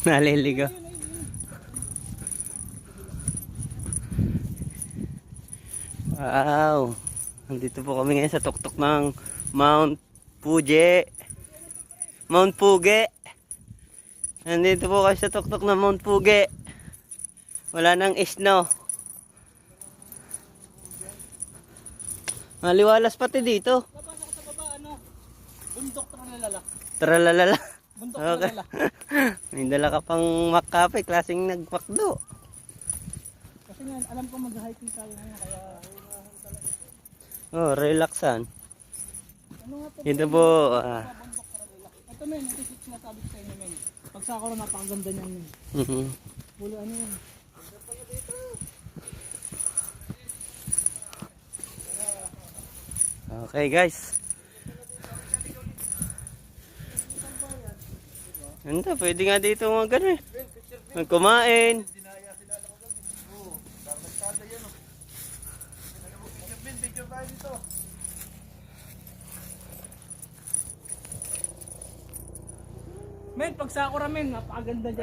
Naliligaw. Wow. Nandito po kami ngayon sa tuktok ng Mount Puge. Mount Puge. Nandito po kami sa tuktok ng Mount Puge. Wala nang snow. Maliwalas pati dito. Labas ako sa baba, ano? Bundok tralalala. Tralalala. Bundok Okay. tralala. May dala ka pang makape, klaseng nagpakdo. Kasi nga, alam ko mag-hiking tayo ngayon, kaya... Oh, relaxan. Ano nga po? Ito po. Bundok tralala. Ito men, ito yung sinasabi ko sa inyo men. Pagsakura napakaganda niyan men. Pulo ano yan? Okay guys. Ano, pwede nga dito mga gano'n eh. Magkumain. Men, pagsakura men, napakaganda dyan.